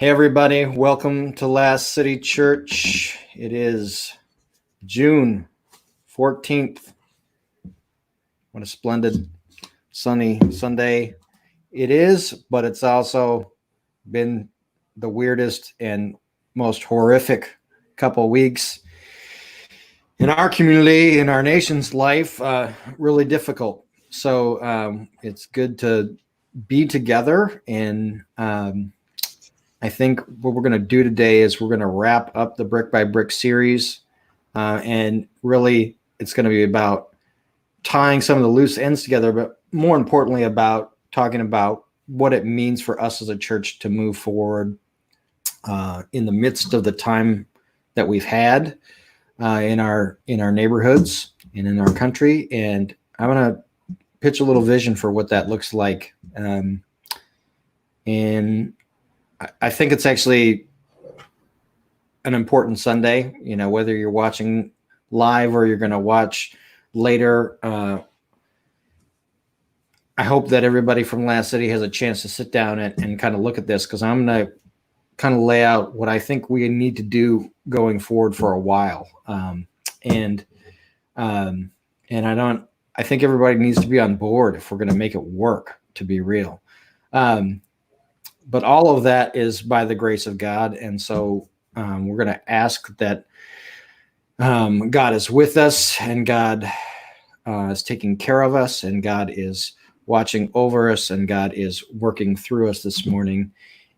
Hey everybody, welcome to Last City Church. It is June 14th. What a splendid sunny Sunday it is, but it's also been the weirdest and most horrific couple weeks in our community, in our nation's life, really difficult. So it's good to be together, and I think what we're going to do today is we're going to wrap up the Brick by Brick series, and really it's going to be about tying some of the loose ends together, but more importantly about talking about what it means for us as a church to move forward in the midst of the time that we've had in our neighborhoods and in our country. And I'm going to pitch a little vision for what that looks like. And I think it's actually an important Sunday, whether you're watching live or you're going to watch later. I hope that everybody from Last City has a chance to sit down and kind of look at this, because I'm going to kind of lay out what I think we need to do going forward for a while. I think everybody needs to be on board if we're going to make it work, to be real. But all of that is by the grace of God. And so we're going to ask that God is with us, and God is taking care of us, and God is watching over us, and God is working through us this morning.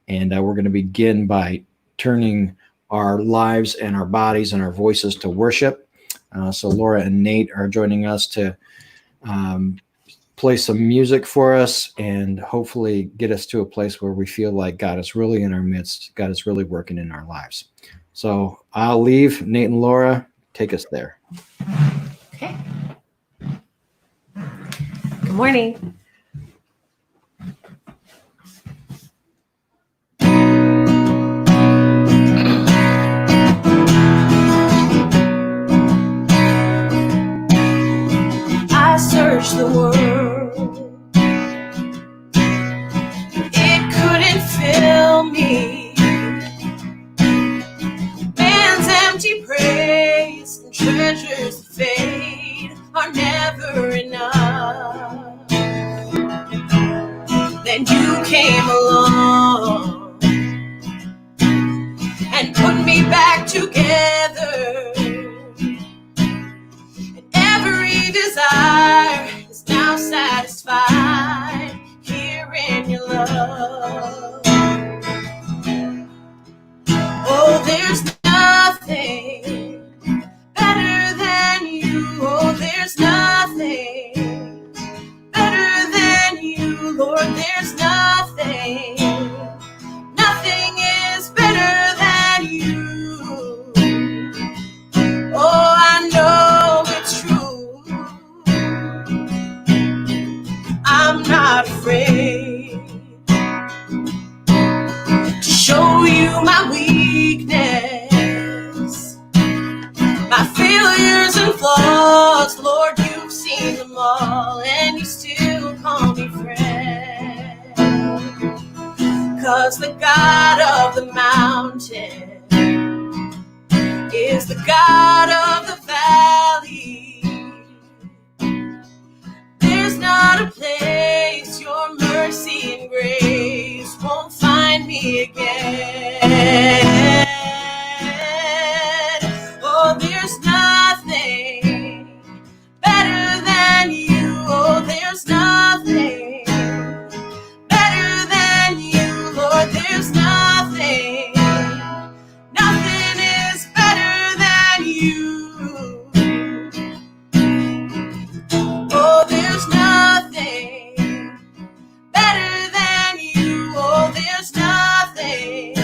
And we're going to begin by turning our lives and our bodies and our voices to worship. So Laura and Nate are joining us to play some music for us and hopefully get us to a place where we feel like God is really in our midst. God is really working in our lives. So I'll leave. Nate and Laura, take us there. Okay. Good morning. I searched the world. Fill me. Man's empty praise and treasures that fade are never enough. Then you came along and put me back together, and every desire is now satisfied here in your love. Oh, there's nothing better than you. Oh, there's nothing better than you, Lord. There's nothing is better than you. Oh, I know it's true. I'm not afraid to show you my weakness, my failures and flaws. Lord, you've seen them all, and you still call me friend. 'Cause the God of the mountain is the God of the valley. There's not a place your mercy and grace won't find me again. Oh, there's nothing better than you. Oh, there's nothing better than you, Lord. There's nothing is better than you. Oh, there's nothing better than you. Oh, there's nothing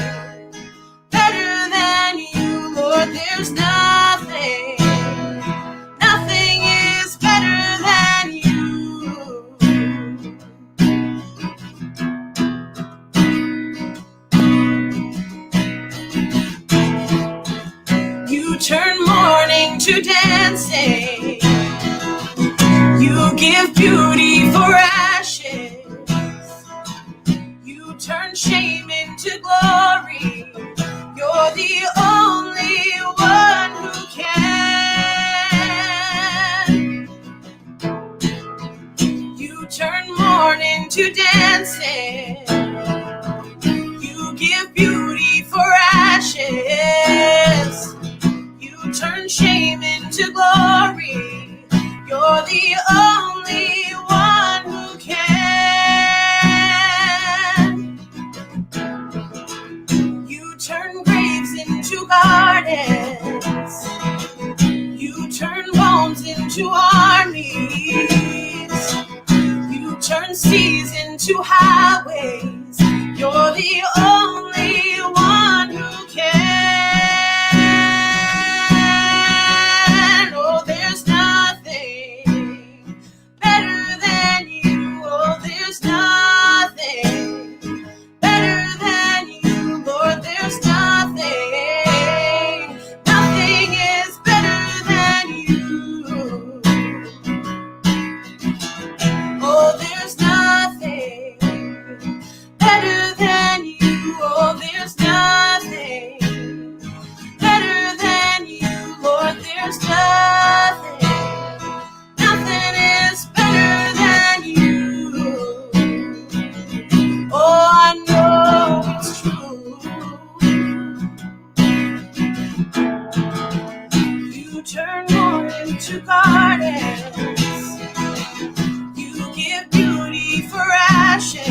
better than you, Lord. There's nothing is better than you. You turn mourning to dancing. You give beauty for ashes. You turn shame shame into glory. You're the only one who can. You turn mourning to dancing. You give beauty for ashes. You turn shame into glory. You're the only one who can. You turn graves into gardens. You turn bones into armies. You turn seas into highways. You're the only one who can. Oh, there's nothing better than you. Oh, there's nothing better than you. Lord, there's nothing. Nothing is better than you. Oh, there's nothing better than you. Oh, there's nothing better than you. Lord, there's nothing. Nothing is better than you. Oh, I know it's true. You turn mourning to gardens. You give beauty for ashes.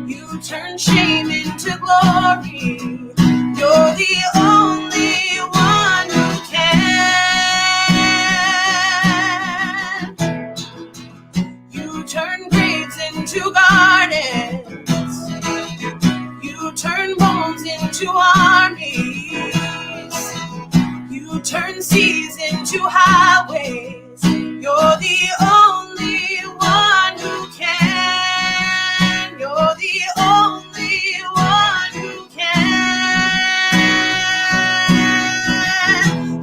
You turn shame into glory. You're the only one who can. You turn graves into gardens. You turn bones into armies. You turn seas into highways. You're the only one who can. You're the only one who can.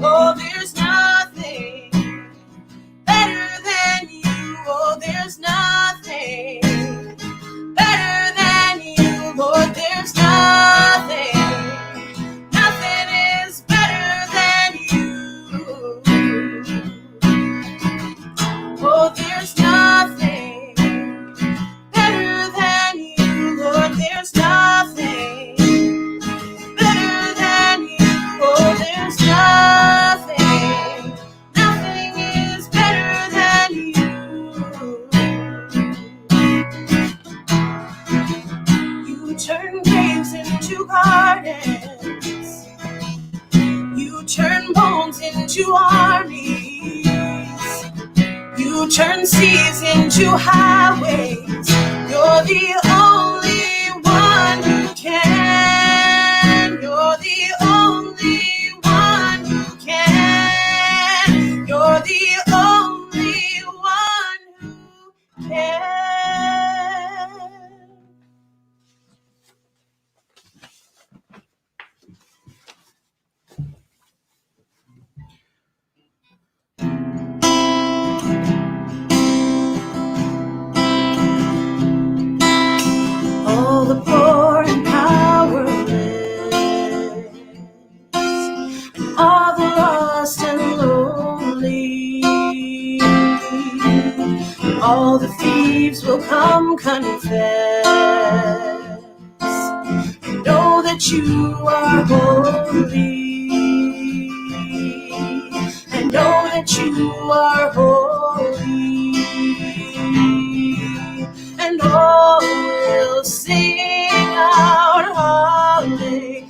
Oh, there's nothing better than you. Oh, there's nothing better than you. Lord, there's nothing. Nothing is better than you. Oh, there's nothing better than you. Lord, there's nothing better than you. Oh, there's nothing. Nothing is better than you. You turn graves into gardens. You turn bones into armies. You turn seas into highways. You're the only one who can. You're the only one who can. You're the only one who can. All the poor and powerless, all the lost and lonely, all the thieves will come confess, know that you are holy, and know that you are holy, and all will sing out hallelujah,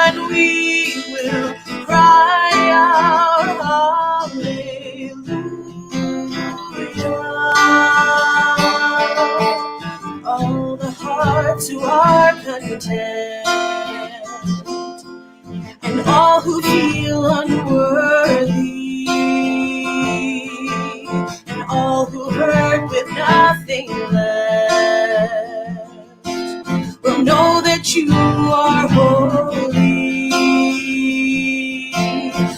and we will cry out hallelujah. All the hearts who are content, and all who feel unworthy, and all who hurt with nothing left, will know that you are holy,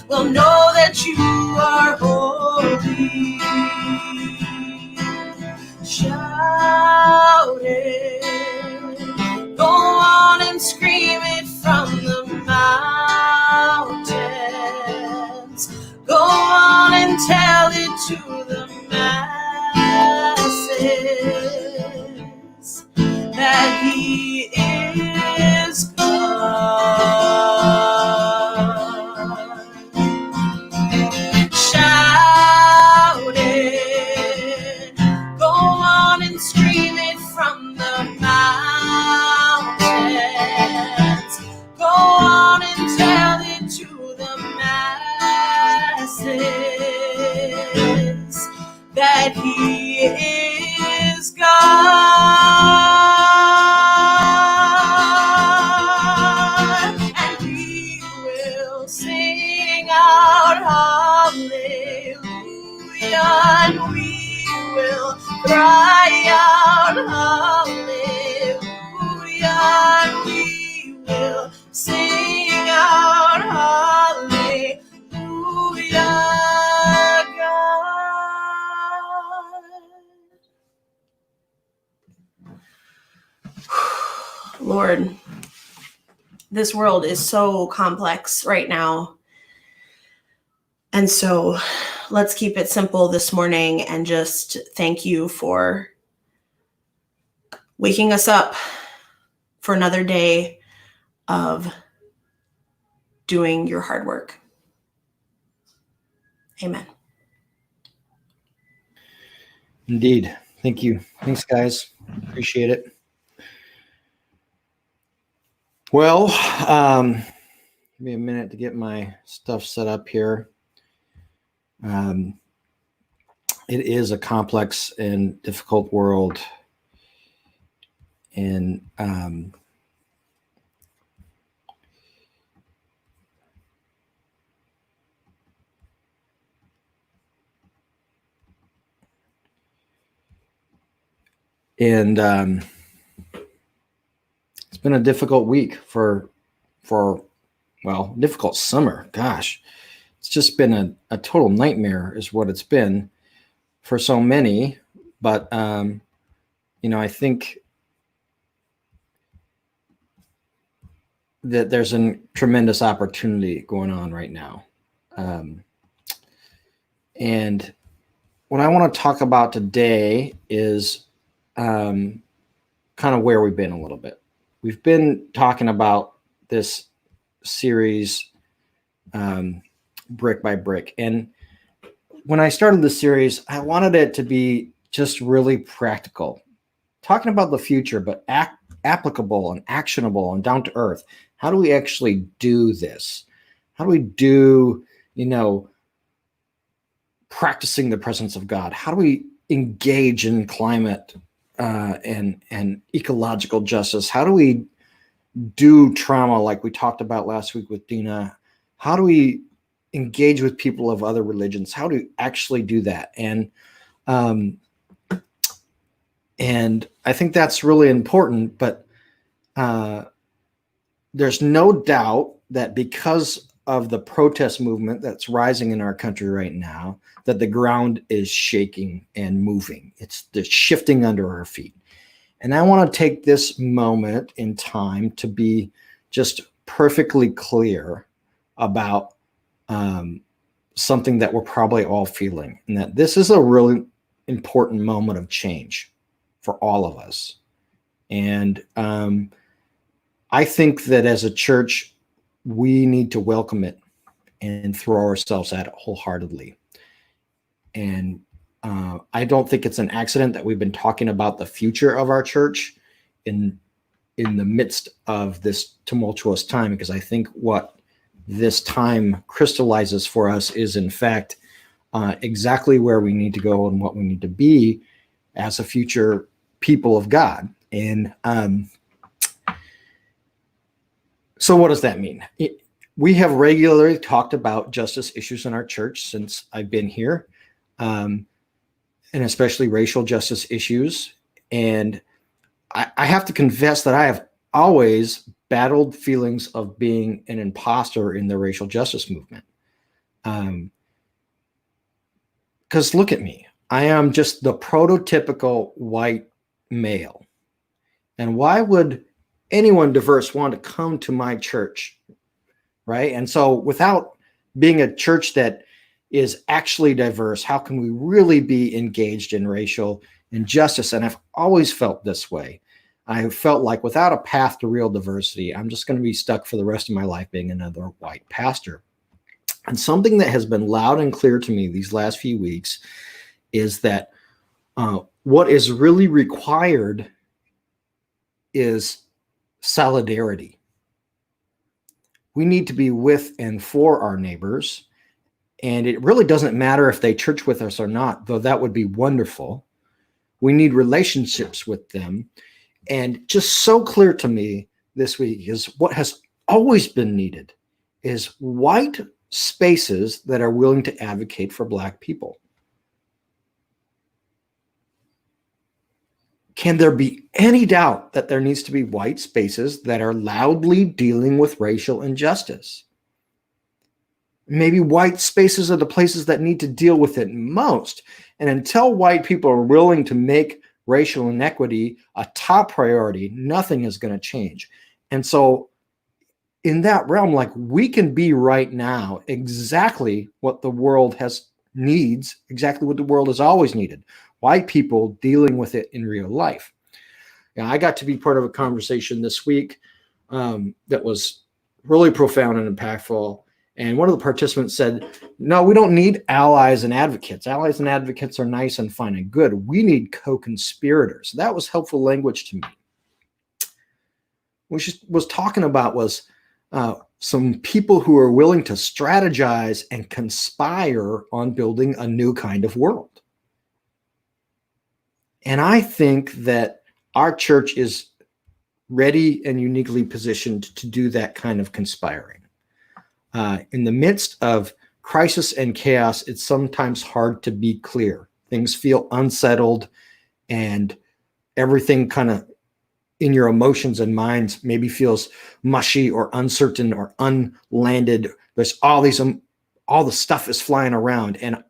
will know that you are holy. Shout it. Lord, this world is so complex right now. And so let's keep it simple this morning and just thank you for waking us up for another day of doing your hard work. Amen. Indeed. Thank you. Thanks, guys. Appreciate it. Well, give me a minute to get my stuff set up here. It is a complex and difficult world. And it's been a difficult week for difficult summer. Gosh, it's just been a total nightmare is what it's been for so many. But, I think that there's a tremendous opportunity going on right now. And what I want to talk about today is kind of where we've been a little bit. We've been talking about this series brick by brick. And when I started the series, I wanted it to be just really practical, talking about the future, but applicable and actionable and down to earth. How do we actually do this? How do we do, practicing the presence of God? How do we engage in climate and ecological justice? How do we do trauma like we talked about last week with Dina? How do we engage with people of other religions? How do we actually do that? And I think that's really important, but there's no doubt that because of the protest movement that's rising in our country right now, that the ground is shaking and moving. It's shifting under our feet. And I want to take this moment in time to be just perfectly clear about something that we're probably all feeling, and that this is a really important moment of change for all of us. And I think that as a church, we need to welcome it and throw ourselves at it wholeheartedly. And I don't think it's an accident that we've been talking about the future of our church in the midst of this tumultuous time, because I think what this time crystallizes for us is, in fact, exactly where we need to go and what we need to be as a future people of God. And so what does that mean? We have regularly talked about justice issues in our church since I've been here, and especially racial justice issues. And I have to confess that I have always battled feelings of being an imposter in the racial justice movement. Because look at me. I am just the prototypical white male. And why would anyone diverse want to come to my church, right? And so without being a church that is actually diverse, how can we really be engaged in racial injustice? And I've always felt this way. I felt like without a path to real diversity, I'm just going to be stuck for the rest of my life being another white pastor. And something that has been loud and clear to me these last few weeks is that what is really required is solidarity. We need to be with and for our neighbors. And it really doesn't matter if they church with us or not, though that would be wonderful. We need relationships with them. And just so clear to me this week is what has always been needed is white spaces that are willing to advocate for Black people. Can there be any doubt that there needs to be white spaces that are loudly dealing with racial injustice? Maybe white spaces are the places that need to deal with it most. And until white people are willing to make racial inequity a top priority, nothing is going to change. And so in that realm, like, we can be right now exactly what the world needs, exactly what the world has always needed. White people dealing with it in real life. Now, I got to be part of a conversation this week that was really profound and impactful. And one of the participants said, no, we don't need allies and advocates. Allies and advocates are nice and fine and good. We need co-conspirators. That was helpful language to me. What she was talking about was some people who are willing to strategize and conspire on building a new kind of world. And I think that our church is ready and uniquely positioned to do that kind of conspiring. In the midst of crisis and chaos, it's sometimes hard to be clear. Things feel unsettled, and everything kind of in your emotions and minds maybe feels mushy or uncertain or unlanded. There's all the stuff is flying around. And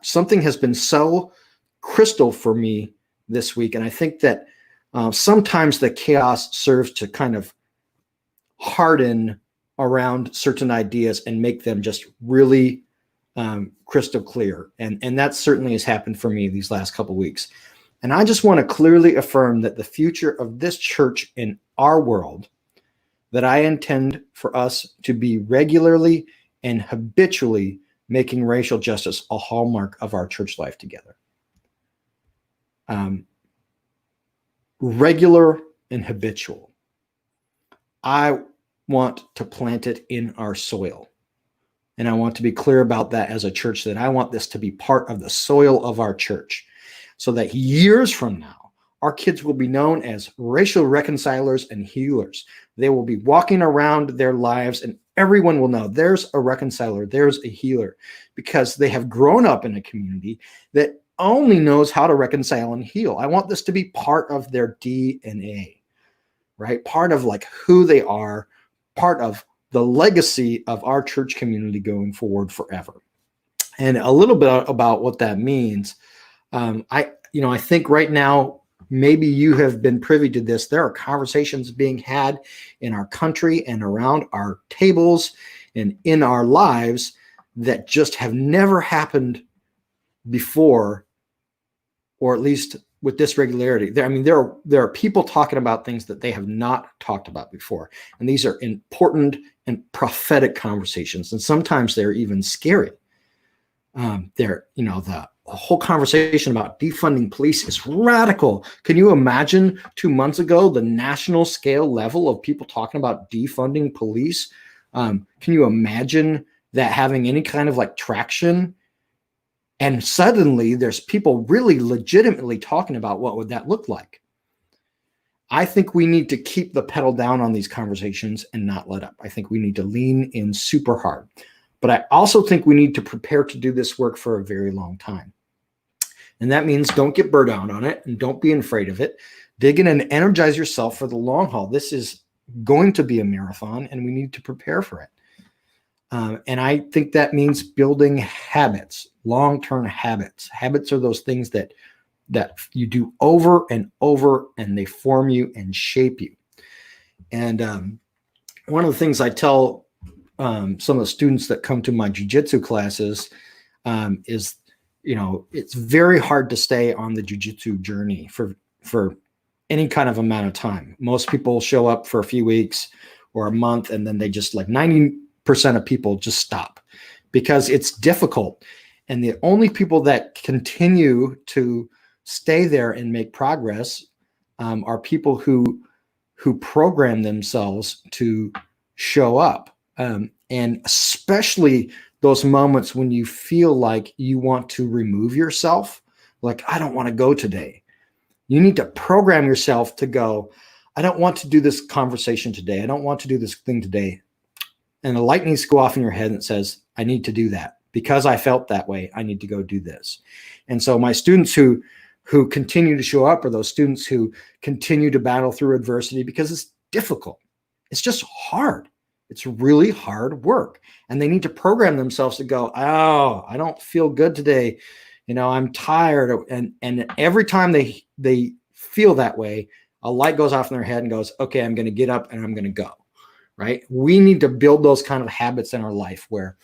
something has been so crystal for me this week. And I think that sometimes the chaos serves to kind of harden around certain ideas and make them just really crystal clear. And that certainly has happened for me these last couple of weeks. And I just want to clearly affirm that the future of this church in our world, that I intend for us to be regularly and habitually making racial justice a hallmark of our church life together. Regular and habitual. I want to plant it in our soil. And I want to be clear about that as a church, that I want this to be part of the soil of our church, so that years from now, our kids will be known as racial reconcilers and healers. They will be walking around their lives and everyone will know there's a reconciler, there's a healer, because they have grown up in a community that only knows how to reconcile and heal. I want this to be part of their DNA, right? Part of like who they are, part of the legacy of our church community going forward forever. And a little bit about what that means. I think right now, maybe you have been privy to this. There are conversations being had in our country and around our tables and in our lives that just have never happened before, or at least with this regularity. There are people talking about things that they have not talked about before. And these are important and prophetic conversations. And sometimes they're even scary. The whole conversation about defunding police is radical. Can you imagine 2 months ago, the national scale level of people talking about defunding police? Can you imagine that having any kind of like traction? And suddenly there's people really legitimately talking about what would that look like. I think we need to keep the pedal down on these conversations and not let up. I think we need to lean in super hard. But I also think we need to prepare to do this work for a very long time. And that means don't get burnt out on it and don't be afraid of it. Dig in and energize yourself for the long haul. This is going to be a marathon and we need to prepare for it. And I think that means building habits, long-term habits. Habits are those things that you do over and over, and they form you and shape you. And one of the things I tell some of the students that come to my jiu-jitsu classes is, it's very hard to stay on the jiu-jitsu journey for any kind of amount of time. Most people show up for a few weeks or a month, and then they just, like 90% of people just stop because it's difficult. And the only people that continue to stay there and make progress are people who program themselves to show up. And especially those moments when you feel like you want to remove yourself, like, I don't want to go today. You need to program yourself to go, I don't want to do this conversation today. I don't want to do this thing today. And the light needs to go off in your head that says, I need to do that because I felt that way. I need to go do this. And so my students who continue to show up are those students who continue to battle through adversity because it's difficult. It's just hard. It's really hard work. And they need to program themselves to go, oh, I don't feel good today. I'm tired. And every time they they feel that way, a light goes off in their head and goes, okay, I'm going to get up and I'm going to go, right? We need to build those kind of habits in our life where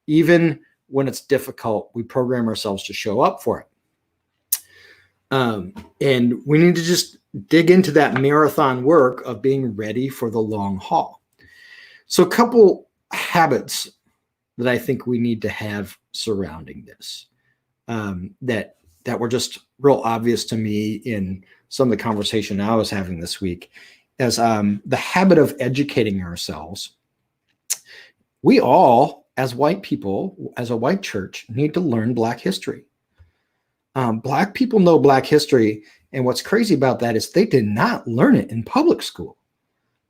even when it's difficult, we program ourselves to show up for it. And we need to just dig into that marathon work of being ready for the long haul. So a couple habits that I think we need to have surrounding this, that were just real obvious to me in some of the conversation I was having this week, as the habit of educating ourselves. We all, as white people, as a white church, need to learn Black history. Black people know Black history, and what's crazy about that is they did not learn it in public school.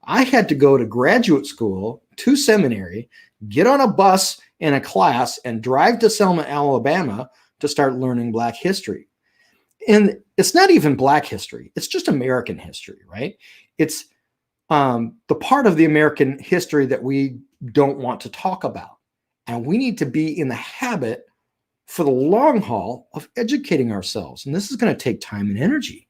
I had to go to graduate school, to seminary, get on a bus in a class, and drive to Selma, Alabama to start learning Black history. And it's not even Black history. It's just American history, right? It's the part of the American history that we don't want to talk about. And we need to be in the habit for the long haul of educating ourselves. And this is going to take time and energy.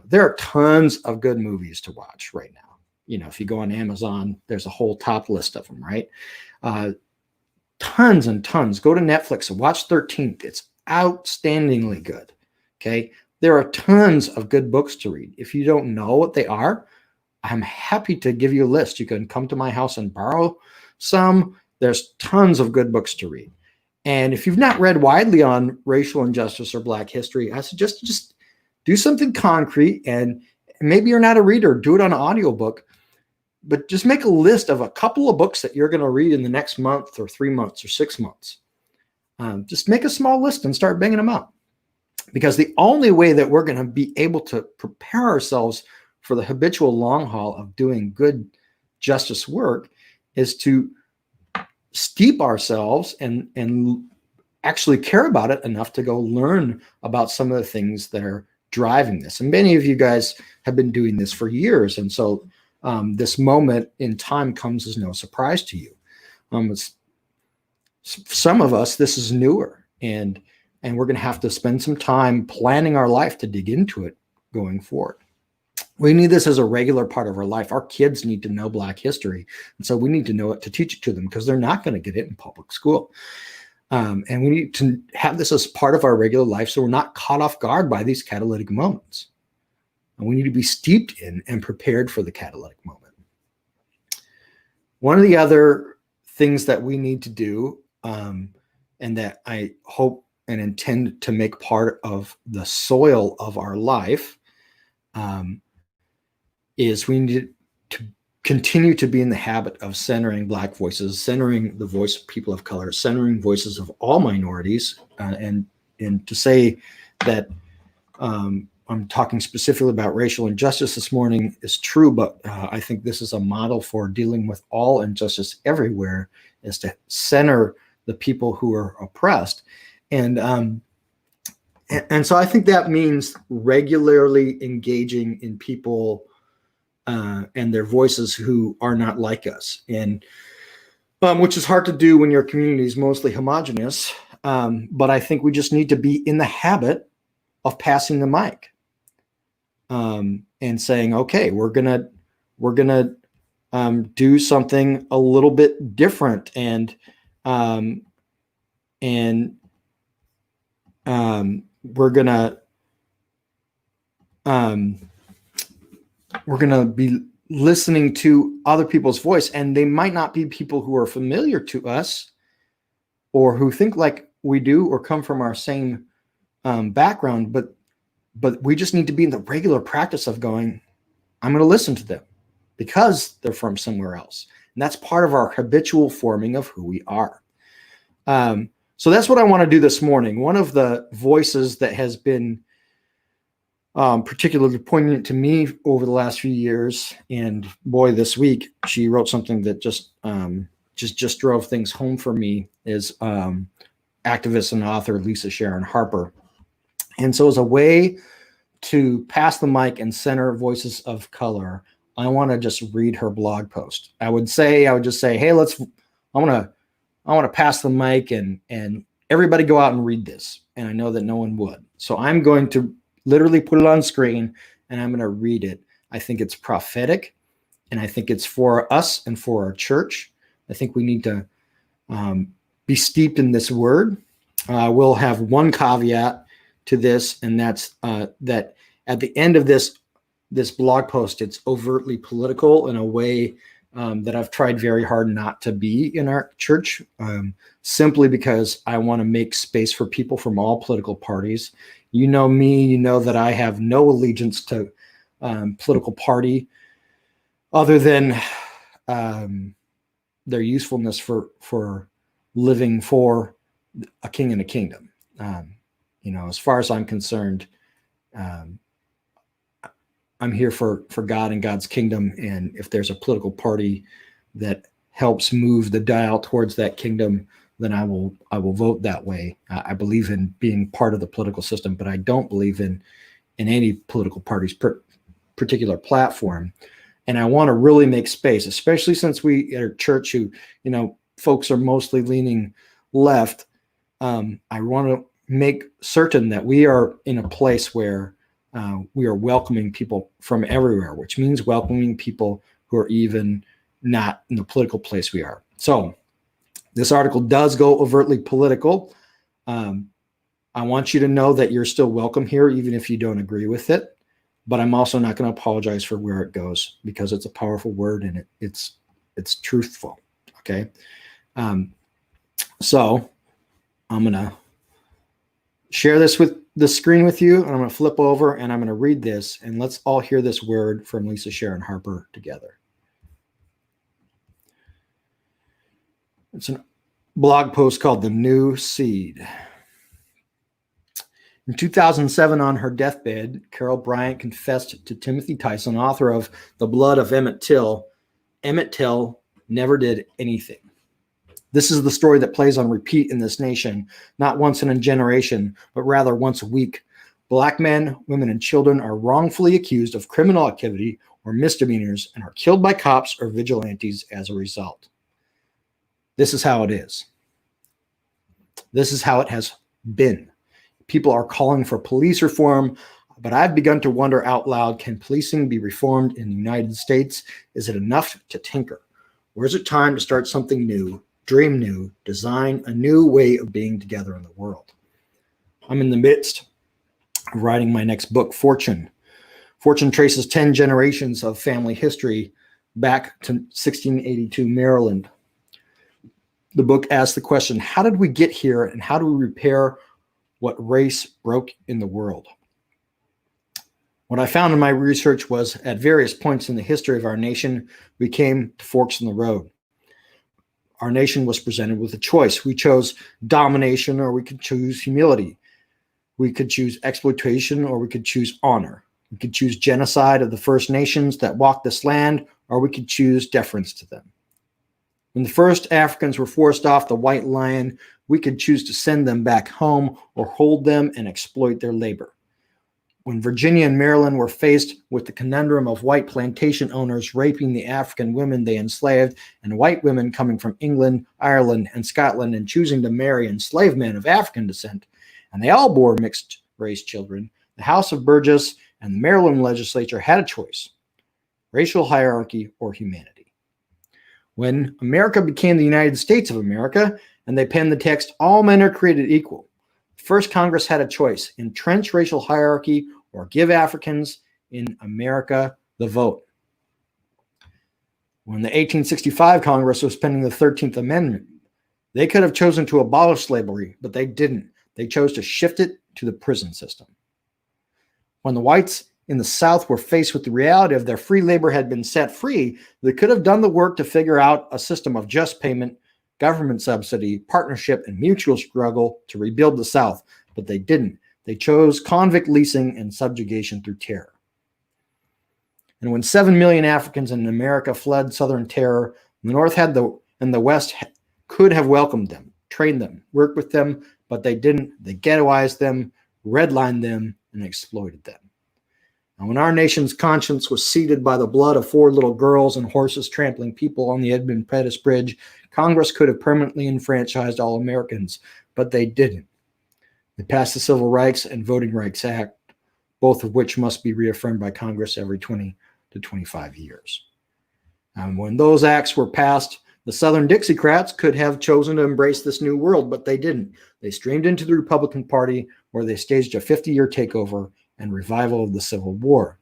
There are tons of good movies to watch right now. If you go on Amazon, there's a whole top list of them, right? Tons and tons. Go to Netflix and watch 13th. It's outstandingly good. Okay. There are tons of good books to read. If you don't know what they are, I'm happy to give you a list. You can come to my house and borrow some. There's tons of good books to read. And if you've not read widely on racial injustice or Black history, I suggest just do something concrete. And maybe you're not a reader, do it on an audiobook, but just make a list of a couple of books that you're going to read in the next month or 3 months or 6 months. Just make a small list and start banging them out. Because the only way that we're going to be able to prepare ourselves for the habitual long haul of doing good justice work is to steep ourselves and actually care about it enough to go learn about some of the things that are driving this. And many of you guys have been doing this for years. And so this moment in time comes as no surprise to you. Some of us, this is newer, and we're going to have to spend some time planning our life to dig into it going forward. We need this as a regular part of our life. Our kids need to know Black history. And so we need to know it to teach it to them, because they're not going to get it in public school. And we need to have this as part of our regular life so we're not caught off guard by these catalytic moments. And we need to be steeped in and prepared for the catalytic moment. One of the other things that we need to do, and that I hope and intend to make part of the soil of our life, is we need to continue to be in the habit of centering Black voices, centering the voice of people of color, centering voices of all minorities, and to say that I'm talking specifically about racial injustice this morning is true, but I think this is a model for dealing with all injustice everywhere, is to center the people who are oppressed. And so I think that means regularly engaging in people and their voices who are not like us, and which is hard to do when your community is mostly homogenous. But I think we just need to be in the habit of passing the mic and saying, okay, we're gonna do something a little bit different, and we're gonna be listening to other people's voice, and they might not be people who are familiar to us or who think like we do or come from our same background, but we just need to be in the regular practice of going, I'm going to listen to them because they're from somewhere else. And that's part of our habitual forming of who we are. So that's what I want to do this morning. One of the voices that has been particularly poignant to me over the last few years, and boy, this week she wrote something that just drove things home for me, is activist and author Lisa Sharon Harper. And so as a way to pass the mic and center voices of color, I want to just read her blog post. I would just say, hey, I want to pass the mic and everybody go out and read this. And I know that no one would. So I'm going to literally put it on screen and I'm going to read it. I think it's prophetic, and I think it's for us and for our church. I think we need to be steeped in this word. We'll have one caveat to this, and that's that at the end of this blog post, it's overtly political in a way that I've tried very hard not to be in our church, simply because I want to make space for people from all political parties. You know me, you know that I have no allegiance to political party other than their usefulness for living for a king and a kingdom. As far as I'm concerned, I'm here for God and God's kingdom. And if there's a political party that helps move the dial towards that kingdom, then I will vote that way. I believe in being part of the political system, but I don't believe in any political party's particular platform. And I want to really make space, especially since we at our church who, folks are mostly leaning left. I want to make certain that we are in a place where we are welcoming people from everywhere, which means welcoming people who are even not in the political place we are. So this article does go overtly political. I want you to know that you're still welcome here, even if you don't agree with it. But I'm also not going to apologize for where it goes, because it's a powerful word and it's truthful. Okay. So I'm going to share this with the screen with you, and I'm going to flip over and I'm going to read this, and let's all hear this word from Lisa Sharon Harper together. It's a blog post called The New Seed. In 2007, on her deathbed, Carol Bryant confessed to Timothy Tyson, author of The Blood of Emmett Till never did anything. This is the story that plays on repeat in this nation, not once in a generation, but rather once a week. Black men, women, and children are wrongfully accused of criminal activity or misdemeanors and are killed by cops or vigilantes as a result. This is how it is. This is how it has been. People are calling for police reform, but I've begun to wonder out loud, can policing be reformed in the United States? Is it enough to tinker? Or is it time to start something new, dream new, design a new way of being together in the world? I'm in the midst of writing my next book, Fortune. Fortune traces 10 generations of family history back to 1682 Maryland. The book asks the question, how did we get here, and how do we repair what race broke in the world? What I found in my research was, at various points in the history of our nation, we came to forks in the road. Our nation was presented with a choice. We chose domination, or we could choose humility. We could choose exploitation, or we could choose honor. We could choose genocide of the First Nations that walked this land, or we could choose deference to them. When the first Africans were forced off the white lion, we could choose to send them back home or hold them and exploit their labor. When Virginia and Maryland were faced with the conundrum of white plantation owners raping the African women they enslaved, and white women coming from England, Ireland, and Scotland and choosing to marry enslaved men of African descent, and they all bore mixed-race children, the House of Burgess and the Maryland legislature had a choice: racial hierarchy or humanity. When America became the United States of America, and they penned the text, "All men are created equal," the first Congress had a choice: entrench racial hierarchy or give Africans in America the vote. When the 1865 Congress was penning the 13th Amendment, they could have chosen to abolish slavery, but they didn't. They chose to shift it to the prison system. When the whites in the South were faced with the reality of their free labor had been set free, they could have done the work to figure out a system of just payment, government subsidy, partnership, and mutual struggle to rebuild the South, but they didn't. They chose convict leasing and subjugation through terror. And when 7 million Africans in America fled Southern terror, the North and the West could have welcomed them, trained them, worked with them, but they didn't. They ghettoized them, redlined them, and exploited them. And when our nation's conscience was seeded by the blood of 4 little girls and horses trampling people on the Edmund Pettus Bridge, Congress could have permanently enfranchised all Americans, but they didn't. They passed the Civil Rights and Voting Rights Act, both of which must be reaffirmed by Congress every 20 to 25 years. And when those acts were passed, the Southern Dixiecrats could have chosen to embrace this new world, but they didn't. They streamed into the Republican Party, where they staged a 50-year takeover and revival of the Civil War.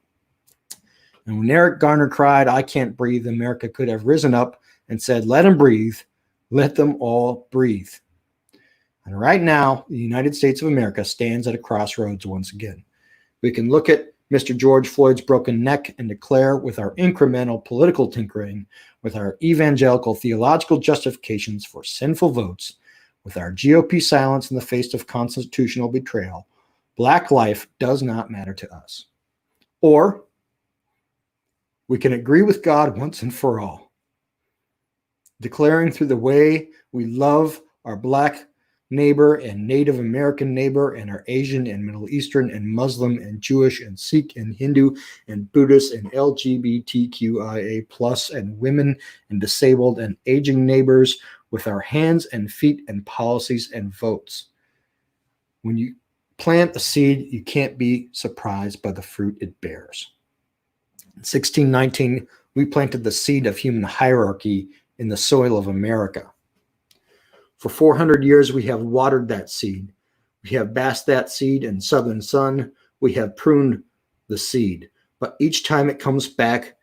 And when Eric Garner cried, "I can't breathe," America could have risen up and said, "Let them breathe. Let them all breathe." And right now, the United States of America stands at a crossroads once again. We can look at Mr. George Floyd's broken neck and declare, with our incremental political tinkering, with our evangelical theological justifications for sinful votes, with our GOP silence in the face of constitutional betrayal, Black life does not matter to us. Or we can agree with God once and for all, declaring through the way we love our Black neighbor and Native American neighbor and our Asian and Middle Eastern and Muslim and Jewish and Sikh and Hindu and Buddhist and LGBTQIA plus and women and disabled and aging neighbors with our hands and feet and policies and votes. When you plant a seed, you can't be surprised by the fruit it bears. In 1619, we planted the seed of human hierarchy in the soil of America. For 400 years, we have watered that seed. We have basked that seed in southern sun. We have pruned the seed. But each time it comes back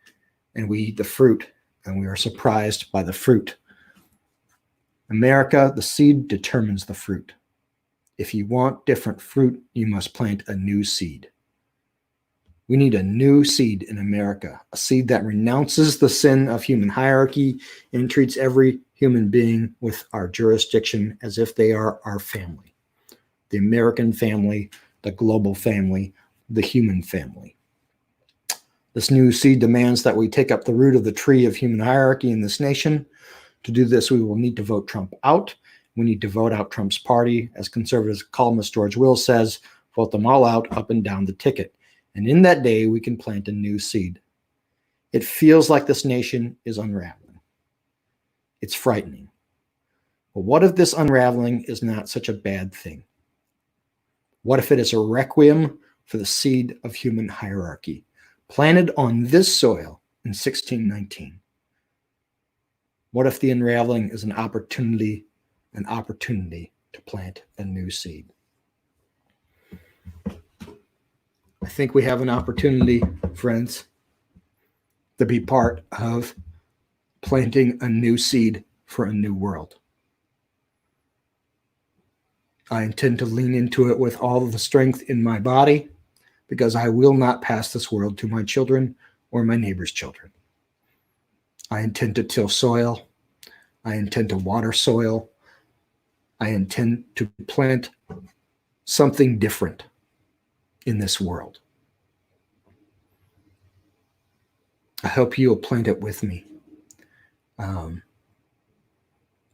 and we eat the fruit, and we are surprised by the fruit. America, the seed determines the fruit. If you want different fruit, you must plant a new seed. We need a new seed in America, a seed that renounces the sin of human hierarchy and treats every human being with our jurisdiction as if they are our family. The American family, the global family, the human family. This new seed demands that we take up the root of the tree of human hierarchy in this nation. To do this, we will need to vote Trump out. We need to vote out Trump's party. As conservative columnist George Will says, vote them all out, up and down the ticket. And in that day, we can plant a new seed. It feels like this nation is unraveling. It's frightening. But what if this unraveling is not such a bad thing? What if it is a requiem for the seed of human hierarchy, planted on this soil in 1619? What if the unraveling is an opportunity to plant a new seed? I think we have an opportunity, friends, to be part of planting a new seed for a new world. I intend to lean into it with all of the strength in my body, because I will not pass this world to my children or my neighbor's children. I intend to till soil. I intend to water soil. I intend to plant something different in this world. I hope you will plant it with me.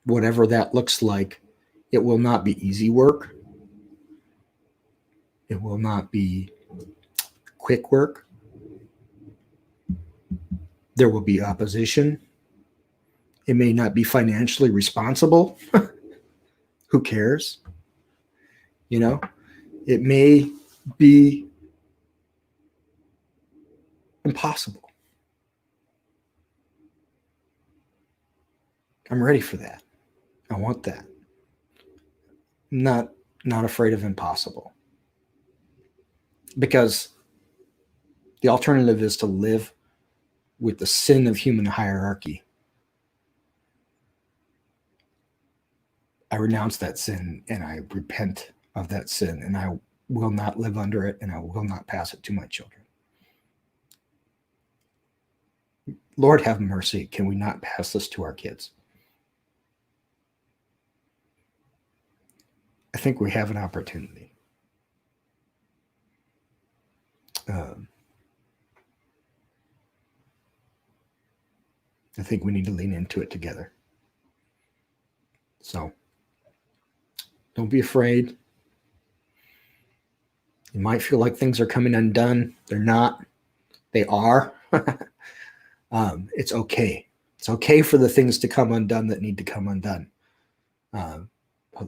Whatever that looks like, it will not be easy work. It will not be quick work. There will be opposition. It may not be financially responsible. Who cares? You know, it may be impossible. I'm ready for that. I want that. I'm not afraid of impossible. Because the alternative is to live with the sin of human hierarchy. I renounce that sin and I repent of that sin, and I will not live under it, and I will not pass it to my children. Lord, have mercy. Can we not pass this to our kids? I think we have an opportunity. I think we need to lean into it together. So, don't be afraid. You might feel like things are coming undone. They're not. They are. It's okay. It's okay for the things to come undone that need to come undone.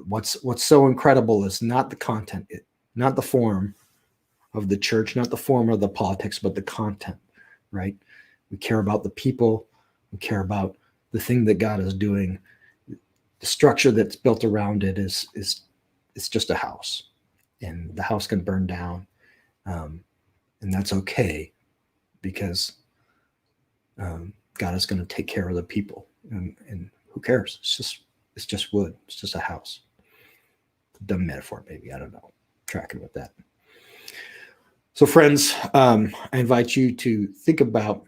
What's so incredible is not the content, not the form, of the church, not the form or the politics, but the content, right? We care about the people. We care about the thing that God is doing. The structure that's built around it is it's just a house, and the house can burn down, and that's okay, because God is going to take care of the people, and who cares? It's just wood. It's just a house. Dumb metaphor, maybe. I don't know. Tracking with that. So, friends, I invite you to think about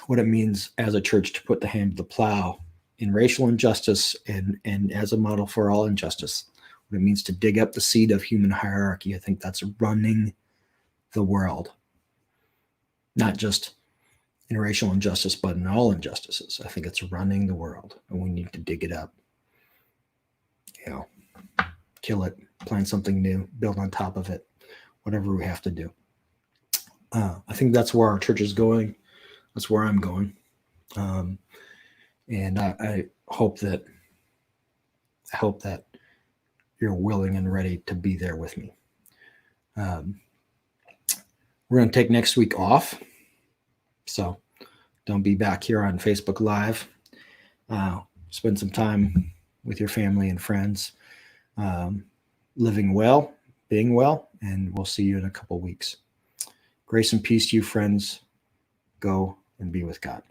what it means as a church to put the hand to the plow in racial injustice and as a model for all injustice. What it means to dig up the seed of human hierarchy. I think that's running the world, not just in racial injustice, but in all injustices. I think it's running the world, and we need to dig it up. Kill it, plant something new, build on top of it, whatever we have to do. I think that's where our church is going. That's where I'm going. And I hope that you're willing and ready to be there with me. We're going to take next week off, so don't be back here on Facebook Live. Spend some time with your family and friends, living well, being well, and we'll see you in a couple weeks. Grace and peace to you, friends. Go and be with God.